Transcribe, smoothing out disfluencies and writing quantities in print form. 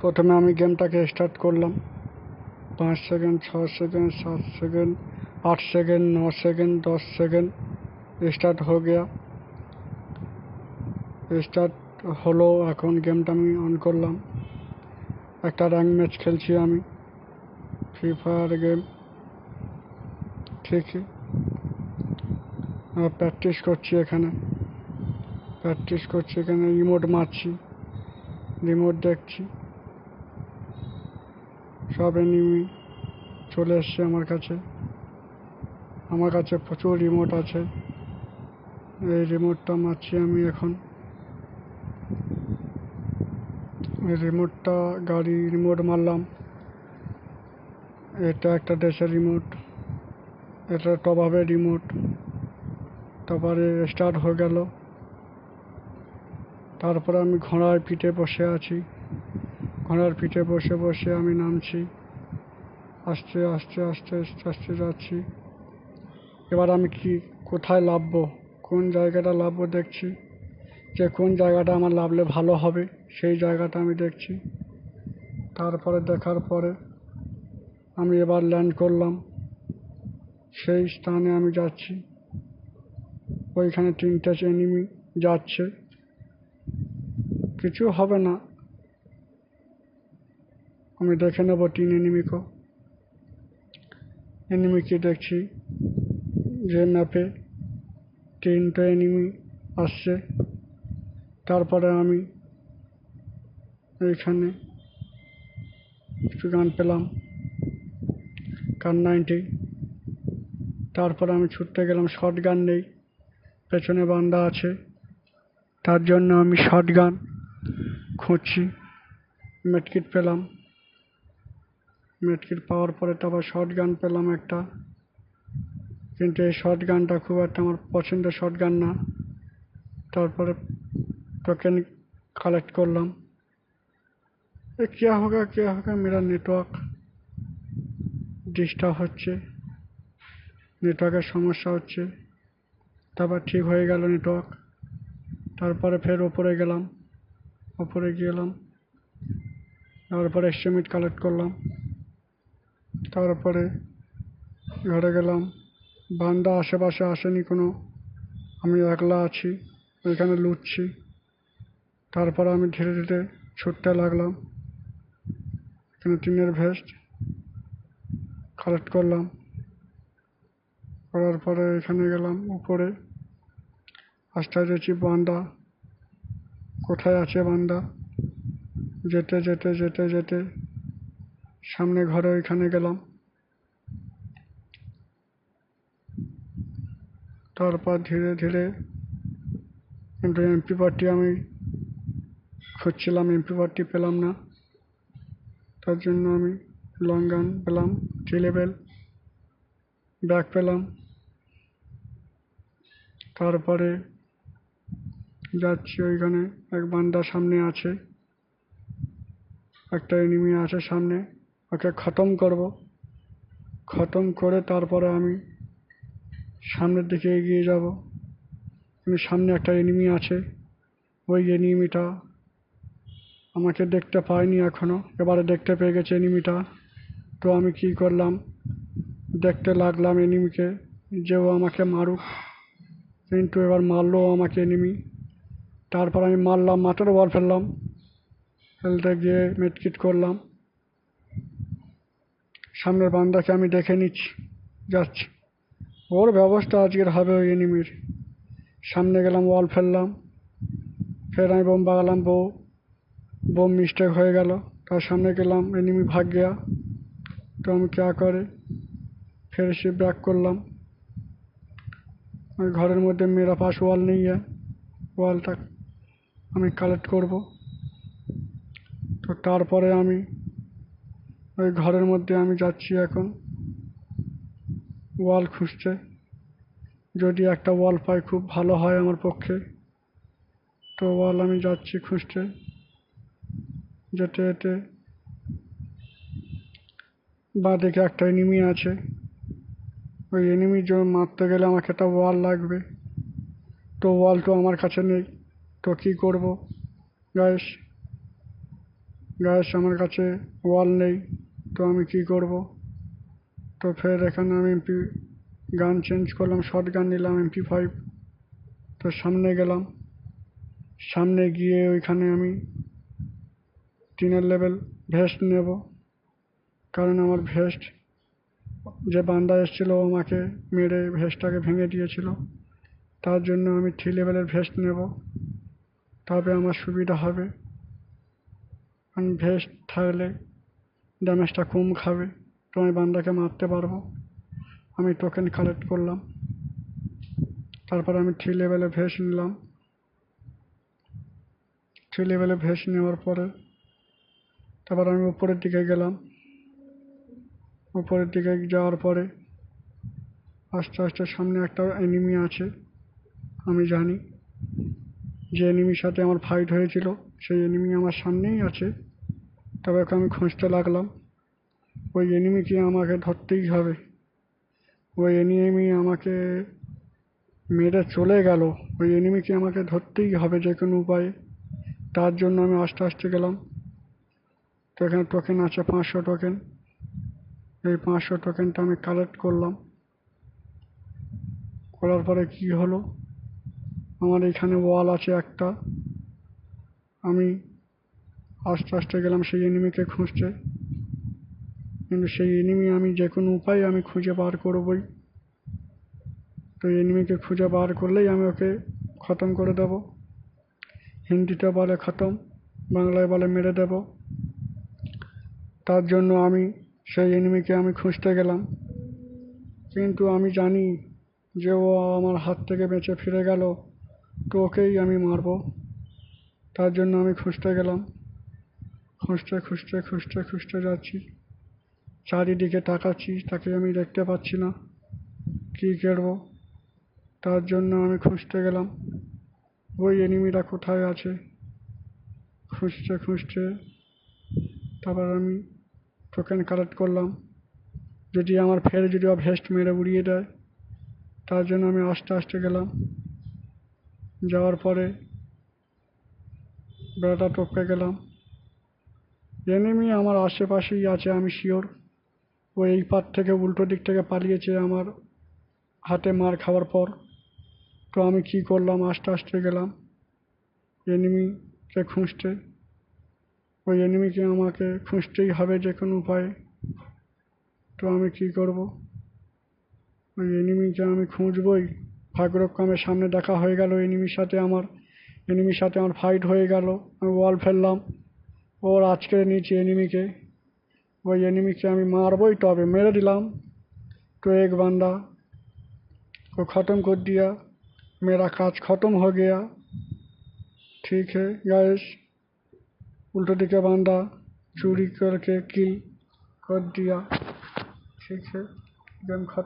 প্রথমে আমি गेमটাকে স্টার্ट করলাম। 5 second, 6 second, 7 second, 8 second, 9 second, 10 second start हो गया। स्टार्ट হলো। এখন गेमটা আমি অন করলাম। একটা র্যাঙ্ক ম্যাচ খেলছি আমি, ফ্রি ফায়ার গেম। ঠিক প্র্যাকটিস করছি এখানে, ইমোট মারছি, রিমোট দেখছি। সব এনিমি চলে এসছে আমার কাছে প্রচুর রিমোট আছে। এই রিমোটটা মারছি আমি এখন। এই রিমোটটা গাড়ি রিমোট মারলাম। এটা একটা দেশের রিমোট, এটা টপাপের রিমোট। তারপরে স্টার্ট হয়ে গেল। তারপরে আমি ঘোড়ার পিঠে বসে আছি। ঘোড়ার পিঠে বসে বসে আমি নামছি। আস্তে আস্তে আস্তে আস্তে আস্তে যাচ্ছি। এবার আমি কোথায় নামবো, কোন জায়গাটা নামবো দেখছি, যে কোন জায়গাটা আমার নামলে ভালো হবে সেই জায়গাটা আমি দেখছি। তারপরে দেখার পরে আমি এবার ল্যান্ড করলাম। সেই স্থানে আমি যাচ্ছি। ওইখানে 3টে এনিমি যাচ্ছে। কিছু হবে না, আমি দেখে নেব 3 এনিমিকে দেখছি যে ম্যাপে 3টে এনিমি আসছে। তারপরে আমি এইখানে একটু গান পেলাম, কার 90। তারপরে আমি ছুটতে গেলাম, শর্ট গান নেই, পেছনে বান্দা আছে, তার জন্য আমি শর্ট গান খুঁজছি। মেডকিট পেলাম, মেডকিট পাওয়ার পরে তারপর শর্ট গান পেলাম একটা। কিন্তু এই শর্ট গানটা খুব একটা আমার পছন্দের শর্ট গান না। তারপরে টোকেন কালেক্ট করলাম। क्या होगा मेरा नेटवर्क ডিস্টার্ব হচ্ছে, নেটওয়ার্কের সমস্যা হচ্ছে। তারপর ঠিক হয়ে গেল নেটওয়ার্ক। তারপরে ফের ওপরে গেলাম, তারপরে এক্সট্রিমিট কালেক্ট করলাম। তারপরে ঘরে গেলাম। বান্দা আশেপাশে আসেনি কোনো, আমি একলা আছি, ওইখানে লুটছি। তারপরে আমি ধীরে ধীরে ছুটতে লাগলাম। এখানে টিনের ভেস্ট কালেক্ট করলাম। করার পরে এখানে গেলাম উপরে। আস্তে দেখছি বান্দা কোথায় আছে। বান্দা যেতে যেতে যেতে যেতে সামনে ঘরে ওইখানে গেলাম। তারপর ধীরে ধীরে কিন্তু MP40 আমি খুঁজছিলাম, MP40 পেলাম না। তার জন্য আমি লং গান পেলাম, 3 লেভেল ব্যাগ পেলাম। তারপরে যাচ্ছি, ওইখানে এক বান্দা সামনে আছে, একটা এনিমি আছে সামনে, ওকে খতম করব। খতম করে তারপরে আমি সামনের দিকে এগিয়ে যাব। কিন্তু সামনে একটা এনিমি আছে, ওই এনিমিটা আমাকে দেখতে পায়নি এখনো, এবারে দেখতে পেয়ে গেছে এনিমিটা। তো আমি কি করলাম, দেখতে লাগলাম এনিমিকে যে ও আমাকে মারুক। কিন্তু এবার মারলো আমাকে এনিমি। তারপর আমি মারলাম, মাথার বল ফেললাম, ফেলতে গিয়ে মেডকিট করলাম। সামনের বান্দাকে আমি দেখে নিচ্ছি, যাচ্ছি। ওর ব্যবস্থা আজকের হবে ওই এনিমির। সামনে গেলাম, ওয়াল ফেললাম, ফের আমি বোম বাগালাম, বোম মিস্টেক হয়ে গেল। তার সামনে গেলাম, এনিমি ভাগ গিয়া। তো আমি क्या করে ফের এসে ব্যাক করলাম। ওই ঘরের মধ্যে মেরা পাশ ওয়াল নেই, ওয়ালটা আমি কালেক্ট করব। তো তারপরে আমি ওই ঘরের মধ্যে আমি যাচ্ছি এখন ওয়াল খুঁজতে। যদি একটা ওয়াল পাই খুব ভালো হয় আমার পক্ষে। তো ওয়াল আমি যাচ্ছি খুঁজতে। যেতে যেতে বাঁদিকে একটা এনিমি আছে। ওই এনিমি মারতে গেলে আমাকে একটা ওয়াল লাগবে। তো ওয়াল তো আমার কাছে নেই। তো কী করব গাইস, গ্যাস আমার কাছে ওয়াল নেই, তো আমি কি করব? তো ফের এখানে আমি গান চেঞ্জ করলাম, শর্ট গান নিলাম MP5। তো সামনে গেলাম, সামনে গিয়ে ওইখানে আমি 3 লেভেল ভেস্ট নেব, কারণ আমার ভেস্ট যে বান্দা এসেছিল ও আমাকে মেরে ভেস্টটাকে ভেঙে দিয়েছিল। তার জন্য আমি 3 লেভেলের ভেস্ট নেব, তবে আমার সুবিধা হবে। কারণ ভেস্ট থাকলে ড্যামেজটা কম খাবে, তো আমি বান্দাকে মারতে পারবো। আমি টোকেন কালেক্ট করলাম, তারপর আমি 3 লেভেলে ভেস্ট নিলাম। 3 লেভেলে ভেস্ট নেওয়ার পরে তারপর আমি উপরের দিকে গেলাম। উপরের দিকে যাওয়ার পরে আস্তে আস্তে সামনে একটা এনিমি আছে। আমি জানি যে এনিমির সাথে আমার ফাইট হয়েছিল সেই এনিমি আমার সামনেই আছে। তবে ওকে আমি খুঁজতে লাগলাম। ওই এনিমিকে আমাকে ধরতেই হবে। ওই এনিমি আমাকে মেরে চলে গেল, ওই এনিমিকে আমাকে ধরতেই হবে যে কোনো উপায়ে। তার জন্য আমি আস্তে আস্তে গেলাম। তো এখানে টোকেন আছে 500 টোকেন। এই 500 টোকেনটা আমি কালেক্ট করলাম। করার পরে কি হলো, আমার এখানে ওয়াল আছে একটা। আমি আস্তে আস্তে গেলাম সেই এনিমিকে খুঁজতে, কিন্তু সেই এনিমি আমি যে কোনো উপায়ে আমি খুঁজে বার করবই। তো এনিমিকে খুঁজে বার করলেই আমি ওকে খতম করে দেব। হিন্দিতে বলে খতম, বাংলায় বলে মেরে দেব। তার জন্য আমি সেই এনিমিকে আমি খুঁজতে গেলাম, কিন্তু আমি জানি যে ও আমার হাত থেকে বেঁচে ফিরে গেল, তো ওকেই আমি মারব। তার জন্য আমি খুঁজতে গেলাম। খুঁজতে খুঁজতে খুঁজতে খুঁজতে যাচ্ছি, চারিদিকে তাকাচ্ছি, তাকে আমি দেখতে পাচ্ছি না। কী করব? তার জন্য আমি খুঁজতে গেলাম ওই এনিমিটা কোথায় আছে। খুঁজতে খুঁজতে তারপর আমি টোকেন কালেক্ট করলাম, যদি আমার ফের যদি ভেস্ট মেরে উড়িয়ে দেয়। তার জন্য আমি আস্তে আস্তে গেলাম। যাওয়ার পরে বেড়াটা টপকে গেলাম। এনিমি আমার আশেপাশেই আছে, আমি শিওর। ও এই পার থেকে উল্টো দিক থেকে পালিয়েছে আমার হাতে মার খাওয়ার পর। তো আমি কি করলাম, আস্তে আস্তে গেলাম এনিমিকে খুঁজতে। ওই এনিমিকে আমাকে খুঁজতেই হবে যে কোনো উপায়ে। তো আমি কি করব, ওই এনিমিকে আমি খুঁজবই। ভাগ্যক্রমে সামনে দেখা হয়ে গেল এনিমির সাথে আমার ফাইট হয়ে গেল। আমি ওয়াল ফেললাম, ওর আজকে নিচে এনিমিকে। ওই एनिमी के আমি मारबই, তবে मेरे दिलाम। तो एक बंदा को ख़त्म कर दिया, मेरा काज ख़त्म हो गया। ठीक है गाइस, उल्टे दिखे बंदा चोरी करके किल कर दिया। ठीक है, गेम खत्म।